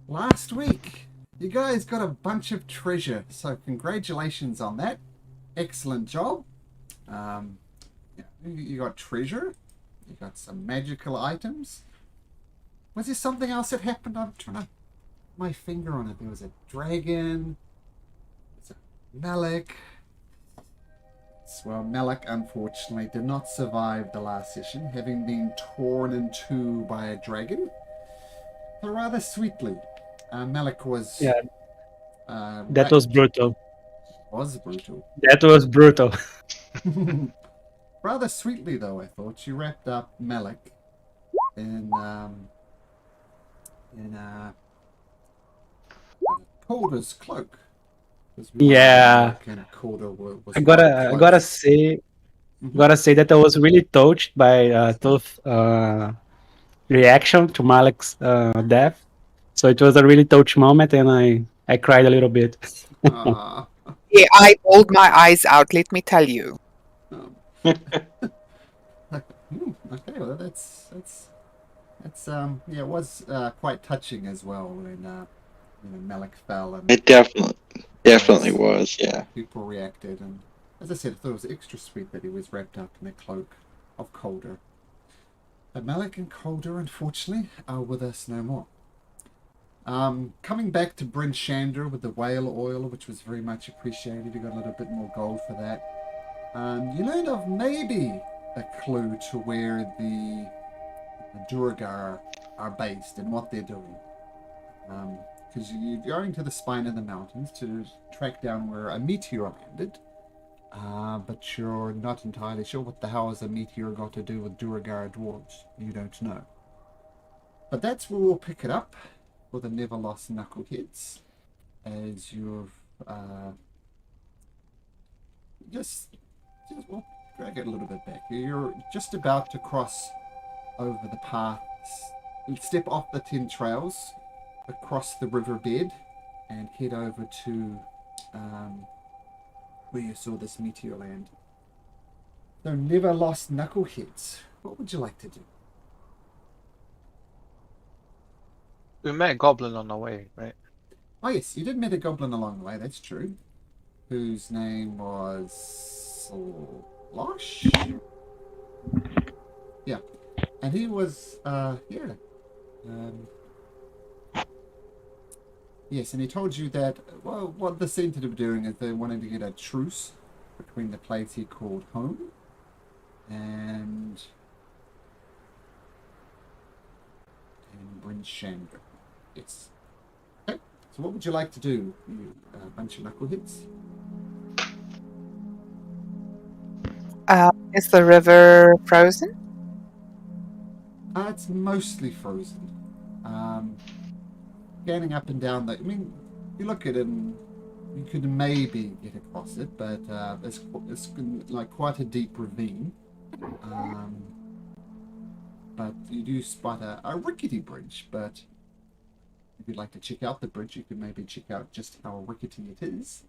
last week. You guys got a bunch of treasure, so congratulations on that. Excellent job. Um, you got treasure. You got some magical items. Was there something else that happened? I'm trying to put my finger on it. There was a dragon. There's a Malik. Well, Malik unfortunately did not survive the last session, having been torn in two by a dragon. But rather sweetly, Malik was Yeah, that was wrapped. brutal. Was brutal. That was brutal. Rather sweetly, though, I thought. She wrapped up Malik in in Calder's cloak. Because we all know that Yeah, Malik and Calder was I quite gotta, I gotta close. say, Hmm. gotta say that I was really touched by Toph reaction to Malik's death. So it was a really touch moment, and I cried a little bit. Ah. Yeah, I bawled my eyes out, let me tell you. Um, okay, well that's yeah, it was quite touching as well when Malik fell and It definitely as was, yeah. people reacted, and as I said, I thought it was extra sweet that he was wrapped up in a cloak of Calder. But Malik and Calder, unfortunately, are with us no more. Coming back to Bryn Shander with the whale oil, which was very much appreciated. You got a little bit more gold for that. You learned of maybe a clue to where the Duragar are based and what they're doing. Because you're going to the spine of the mountains to track down where a meteor landed. But you're not entirely sure what the hell has a meteor got to do with Duragar dwarves. You don't know. But that's where we'll pick it up for the Neverlost Knuckleheads, as you've just we'll drag it a little bit back. You're just about to cross over the paths, step off the 10 trails, across the riverbed, and head over to where you saw this meteor land. So, Neverlost Knuckleheads, what would you like to do? We met a goblin on the way, right? Oh yes, you did meet a goblin along the way, that's true. Whose name was Slosh? Yeah. And he was yeah. Um, yes, and he told you that well what they seemed to be doing is they wanted to get a truce between the place he called home and Bryn Shander. Yes. Okay. So what would you like to do, you bunch of knuckleheads? Is the river frozen? It's mostly frozen. Scanning up and down I mean, you look at it and you could maybe get across it, but it's like quite a deep ravine. But you do spot a rickety bridge, but if you'd like to check out the bridge, you could maybe check out just how rickety it is.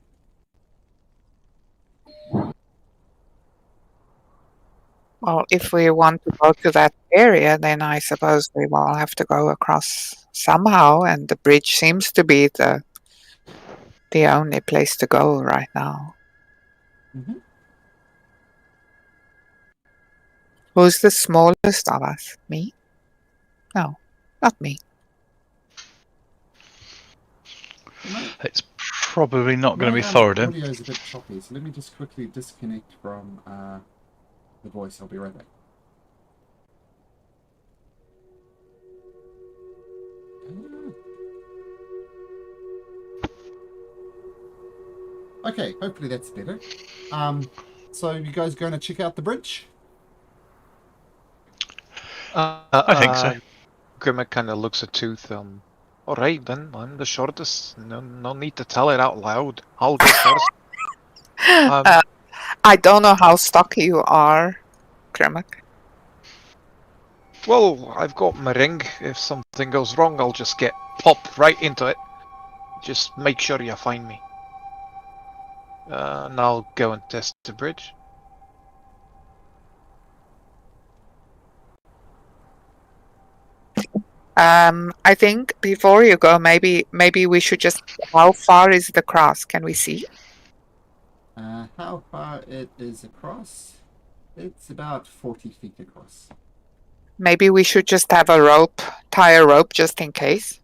Well, if we want to go to that area, then I suppose we will have to go across somehow, and the bridge seems to be the only place to go right now. Mm-hmm. Who's the smallest of us? Me? No, not me. It's probably not going to be My Thoradin. audio is a bit choppy, so let me just quickly disconnect from the voice. I'll be right back. Okay, hopefully that's better. So you guys going to check out the bridge? I think so. Grimmick kind of looks at Tooth. All right then. I'm the shortest. No need to tell it out loud. I'll go first. I don't know how stocky you are, Grimmick. Well, I've got my ring. If something goes wrong, I'll just get popped right into it. Just make sure you find me. And I'll go and test the bridge. I think before you go, maybe we should just. How far is the cross? Can we see? How far it is across? It's about 40 feet across. Maybe we should just have a rope, tie a rope just in case.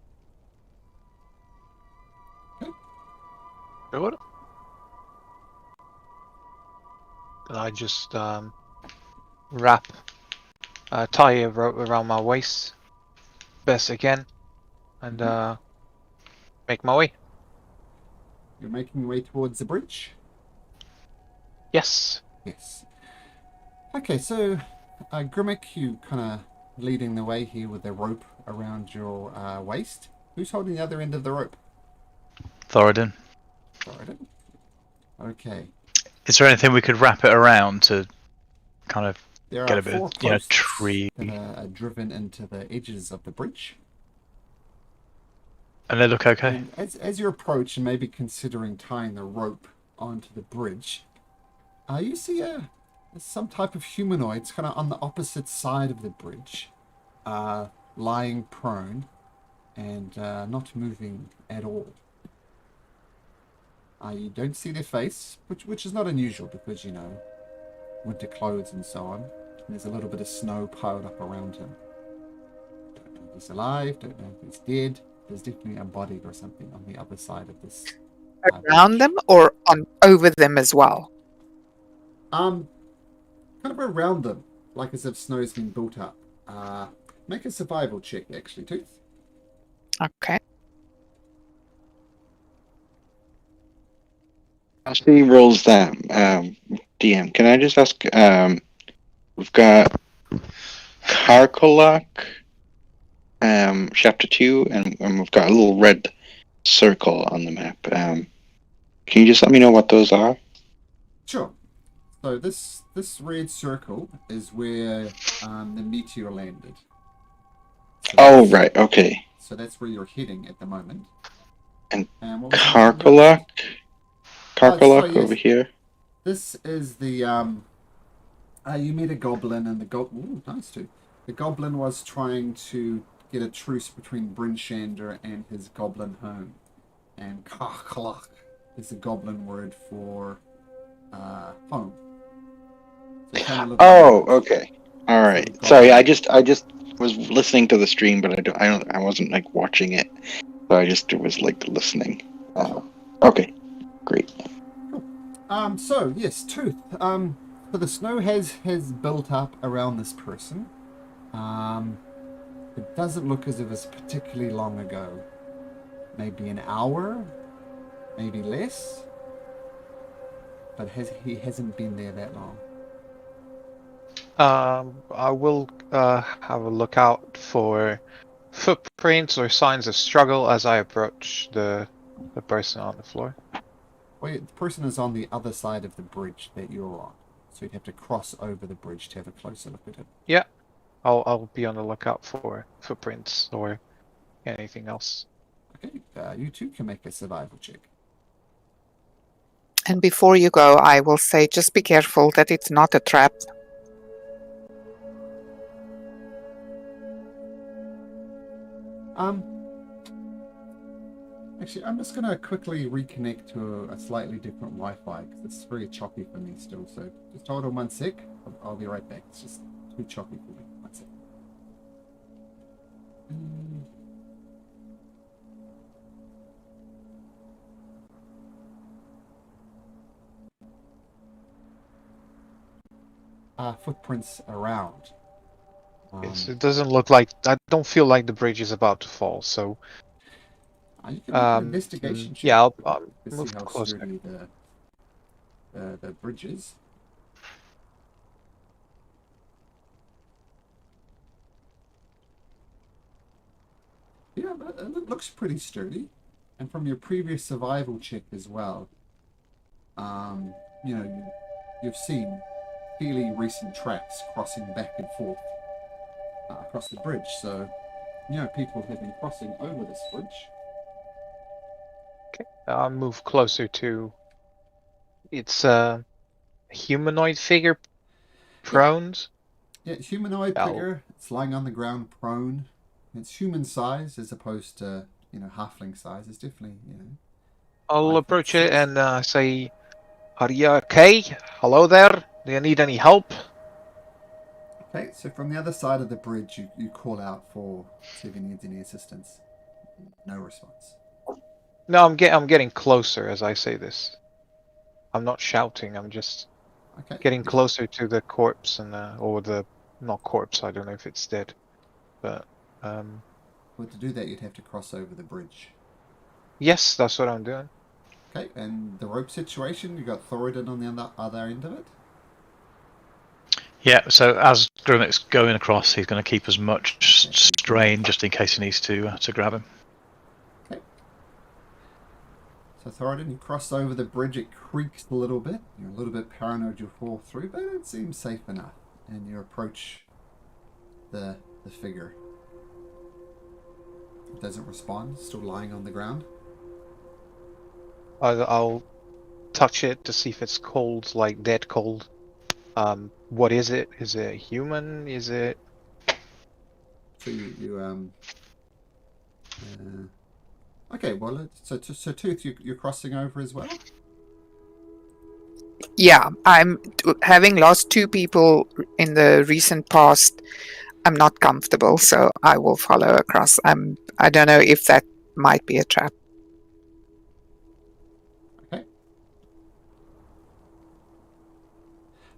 Do it. And I just wrap, tie a rope around my waist, best again, and make my way. You're making your way towards the bridge? Yes. Yes. Okay, so Grimmick, you kind of leading the way here with the rope around your waist. Who's holding the other end of the rope? Thoradin. Thoradin. Okay. Is there anything we could wrap it around to kind of There get are a bit 4 of, posts tree? that are driven into the edges of the bridge. And they look okay. And as you approach and maybe considering tying the rope onto the bridge, you see some type of humanoids kind of on the opposite side of the bridge, lying prone and not moving at all. You don't see their face, which is not unusual because, you know, winter clothes and so on. And there's a little bit of snow piled up around him. Don't know if he's alive, don't know if he's dead. There's definitely a body or something on the other side of this. Around them or on over them as well? Kind of around them, like as if snow's been built up. Make a survival check, actually, Tooth. Okay. As he rolls that, DM, can I just ask? We've got Karkolak, chapter 2, and we've got a little red circle on the map. Can you just let me know what those are? Sure. So this red circle is where the meteor landed. So Oh, right, okay. So that's where you're heading at the moment. And what was the Karkolak? Karkolak yes. over here? This is the you met a goblin, and ooh, nice too. The goblin was trying to get a truce between Brinshander and his goblin home, and Karkolak is the goblin word for home. So Oh, okay. All right. Sorry, I just was listening to the stream, but I wasn't like watching it, so I just was like listening. Okay, great. Cool. So yes, Tooth. So the snow has built up around this person. It doesn't look as if it's particularly long ago. Maybe an hour, maybe less. But he hasn't been there that long. I will have a look out for footprints or signs of struggle as I approach the person on the floor. Well, the person is on the other side of the bridge that you're on, so you'd have to cross over the bridge to have a closer look at him. Yeah, I'll be on the lookout for footprints or anything else. Okay, you two can make a survival check. And before you go, I will say just be careful that it's not a trap. Actually, I'm just going to quickly reconnect to a slightly different Wi-Fi because it's very choppy for me still. So just hold on 1 sec. I'll be right back. It's just too choppy for me. 1 sec. Footprints around. It doesn't look like. I don't feel like the bridge is about to fall. So. You can make an investigation check. Yeah, I'll to move see how closer. sturdy the bridge is. Yeah, it looks pretty sturdy. And from your previous survival check as well, you know, you've seen fairly recent tracks crossing back and forth across the bridge. So, you know, people have been crossing over this bridge. Okay, I'll move closer to. It's a humanoid figure, prone. Yeah, humanoid figure. It's lying on the ground, prone. It's human size as opposed to, halfling size. It's definitely, I'll 5 foot approach it 6. and say, "Are you okay? Hello there. Do you need any help?" Okay, so from the other side of the bridge, you call out for see if he needs any assistance. No response. No, I'm getting closer as I say this. I'm not shouting. I'm just Okay. getting closer to the corpse or the not corpse. I don't know if it's dead, but Well, to do that, you'd have to cross over the bridge. yes, that's what I'm doing. Okay, and the rope situation, you got Thoradin on the other end of it. Yeah, so as Grimmick's going across, he's going to keep as much strain just in case he needs to grab him. Okay. So Thoradin, you cross over the bridge. It creaks a little bit. You're a little bit paranoid you'll fall through, but it seems safe enough. And you approach the figure. It doesn't respond. Still lying on the ground. I'll touch it to see if it's cold, like dead cold. What is it? Is it human? Is it? So okay, well, so Tooth, you're crossing over as well. Yeah, having lost 2 people in the recent past. I'm not comfortable, so I will follow across. I don't know if that might be a trap. Okay.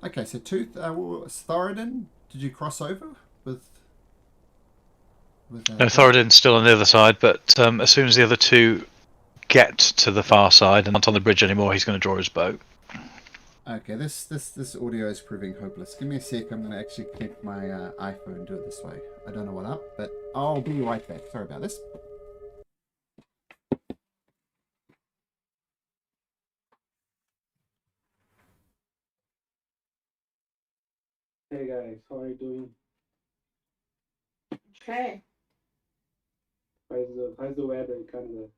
Okay, so Tooth, Thoradin, did you cross over with? No, Thoradin's still on the other side, but as soon as the other two get to the far side and not on the bridge anymore, he's going to draw his bow. Okay, this audio is proving hopeless. Give me a sec. I'm going to actually connect my iPhone and do it this way. I don't know what up, but I'll be right back. Sorry about this. Hey guys, how are you doing? Okay. How's the weather in Canada?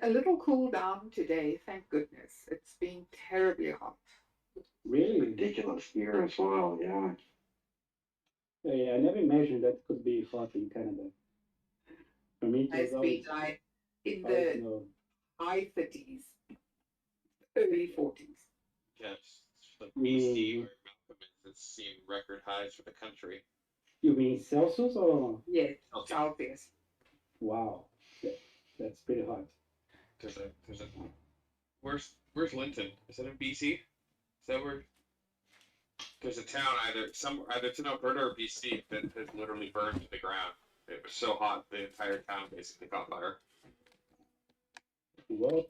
A little cool down today, thank goodness. It's been terribly hot. Really? Ridiculous here as well. Yeah. Yeah, I never imagined that could be hot in Canada. For me, it was It's always been like in always the no. high 30s, early 40s. Yes, like Mm. BC where Malcolm is, it's seen record highs for the country. You mean Celsius or? Yes, Okay. Celsius. Wow, that's pretty hot. There's a where's Linton? Is that in BC? Is that where? There's a town either it's in Alberta or BC that has literally burned to the ground. It was so hot the entire town basically caught fire. Well,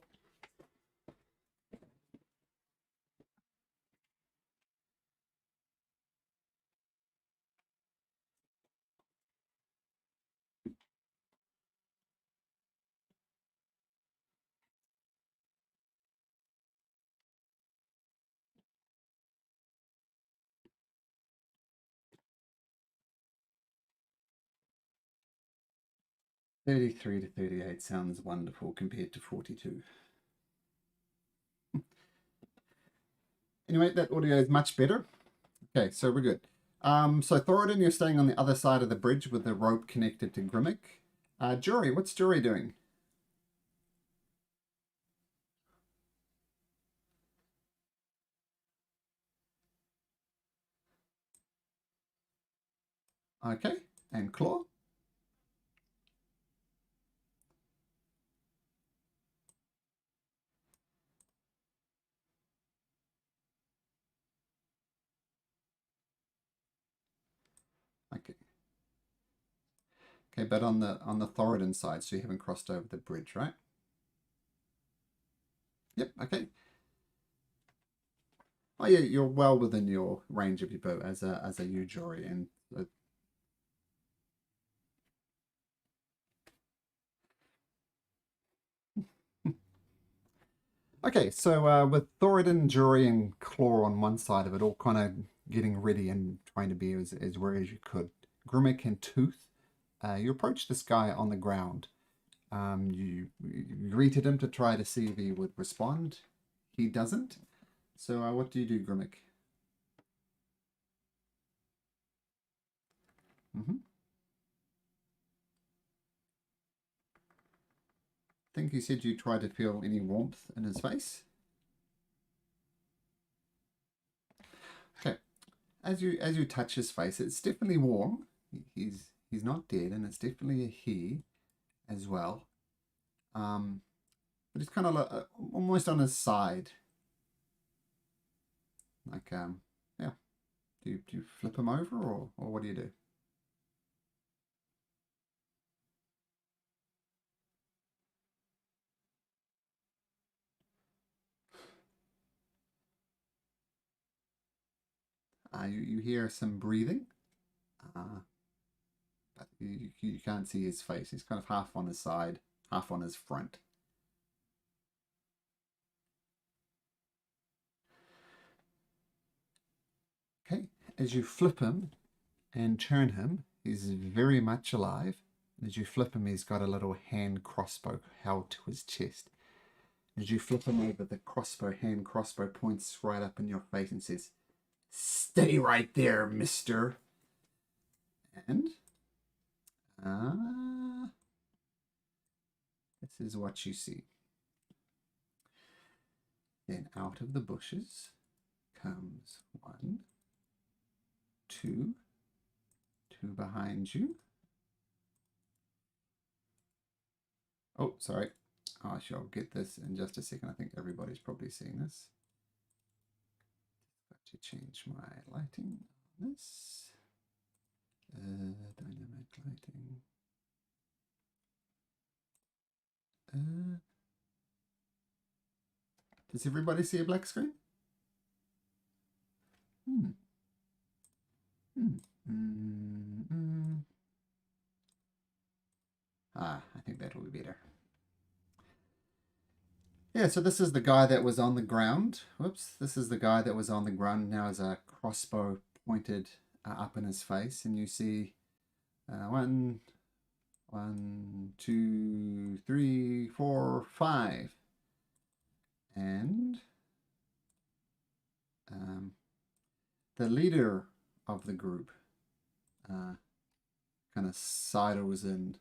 $33 to $38 sounds wonderful compared to $42. Anyway, that audio is much better. Okay, so we're good. So Thoradin, you're staying on the other side of the bridge with the rope connected to Grimmick. Jury, what's Jury doing? Okay, and Claw? Okay. Okay, but on the Thoradin side, so you haven't crossed over the bridge, right? Yep, okay. Oh yeah, you're well within your range of your bow as a Jury, and okay, so with Thoradin, Jury, and Claw on one side of it, all kind of getting ready and trying to be as wary as you could, Grimmick and Tooth, you approach this guy on the ground. You greeted him to try to see if he would respond. He doesn't. So what do you do, Grimmick? Mm-hmm. think you said you tried to feel any warmth in his face. Okay. As you touch his face, it's definitely warm. He's not dead, and it's definitely a he as well. But it's kind of like, almost on his side. Like yeah. Do you flip him over, or what do you do? You hear some breathing, but you can't see his face. He's kind of half on his side, half on his front. Okay, as you flip him and turn him, he's very much alive. As you flip him, he's got a little hand crossbow held to his chest. As you flip him over, the hand crossbow points right up in your face and says, "Stay right there, mister." And this is what you see. Then out of the bushes comes 1, 2 behind you. Oh, sorry. I shall get this in just a second. I think everybody's probably seen this. Got to change my lighting on this. Dynamic lighting. Does everybody see a black screen? I think that will be better. Yeah, so this is the guy that was on the ground. Whoops, this is the guy that was on the ground. Now has a crossbow pointed up in his face, and you see 1, 2, 3, 4, 5, and the leader of the group kind of sidles in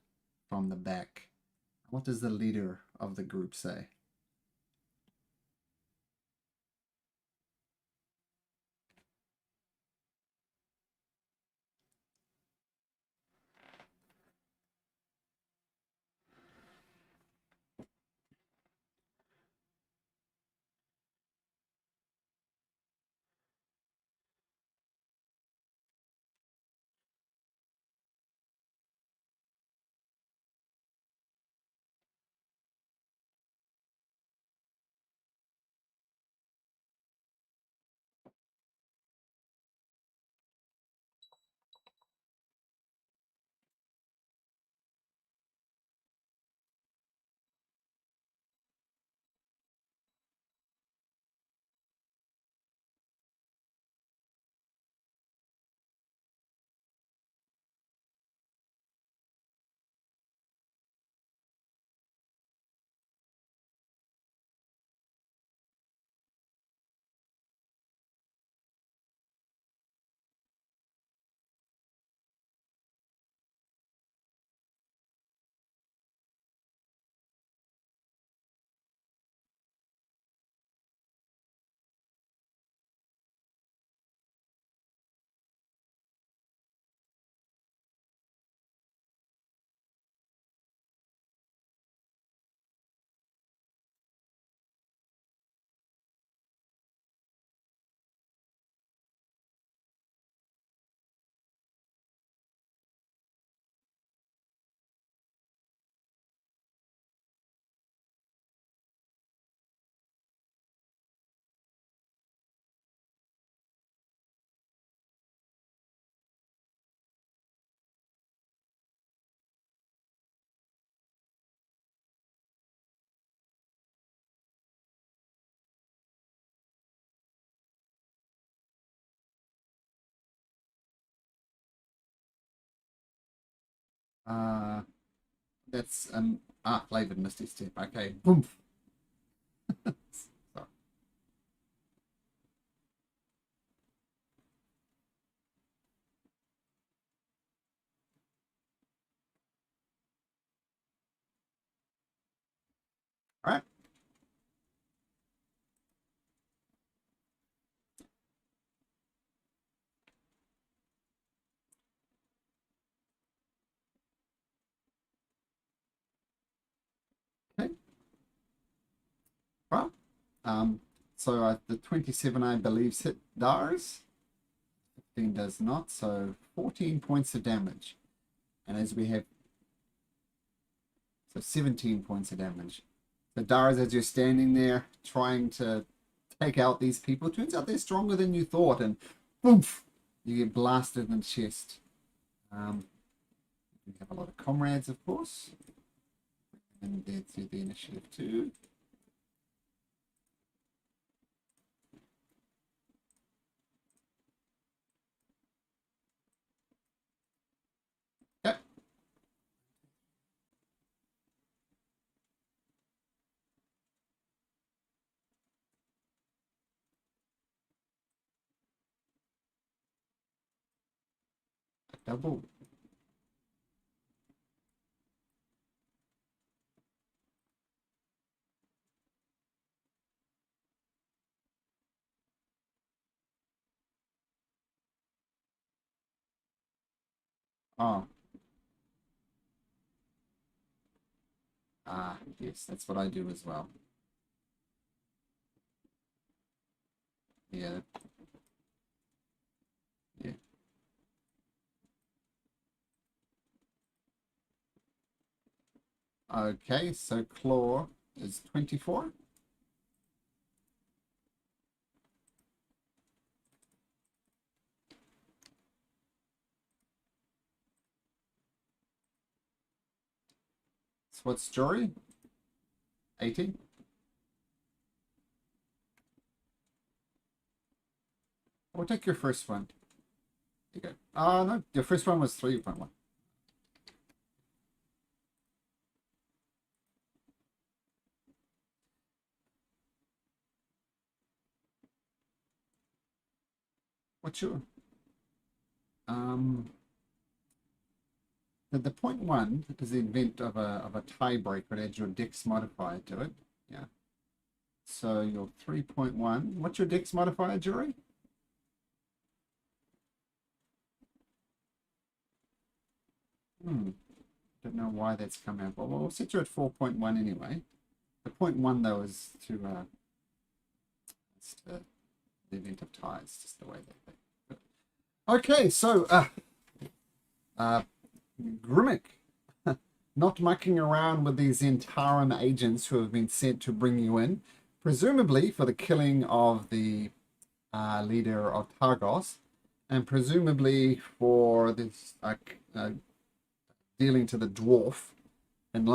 from the back. What does the leader of the group say? That's flavored Misty Step. Okay, boom. Sorry. All right. Okay. Well, so the 27 I believe hit Dars. 15 does not, so 14 points of damage. And as we have, so 17 points of damage. So Dars, as you're standing there trying to take out these people, turns out they're stronger than you thought, and boom, you get blasted in the chest. We have a lot of comrades, of course. And they're through the initiative too. Yep. Double. Oh. Ah, yes, that's what I do as well. Yeah. Yeah. Okay, so Claw is 24. So what's Jory? 18. We'll take your first one. You go. Oh, no, your first one was 3.1. What's your the point one is the event of a tiebreaker. It adds your dex modifier to it. Yeah. So your 3.1. What's your dex modifier, Jury? Don't know why that's come out. Well, we'll set you at 4.1 anyway. The 0.1 though is to the event of ties, just the way that they. Okay, so Grimmick, not mucking around with these Zentarum agents who have been sent to bring you in, presumably for the killing of the leader of Targos, and presumably for this dealing to the dwarf and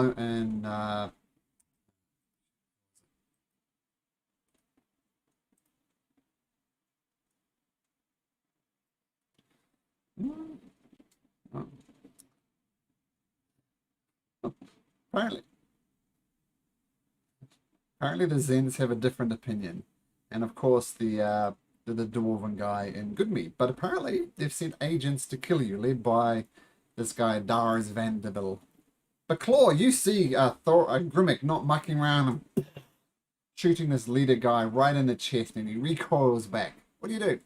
apparently the Zens have a different opinion, and of course the dwarven guy in Goodmead. But apparently they've sent agents to kill you, led by this guy Dars Vanderbilt. But Claw, you see Grimmick not mucking around and shooting this leader guy right in the chest, and he recoils back. What do you do?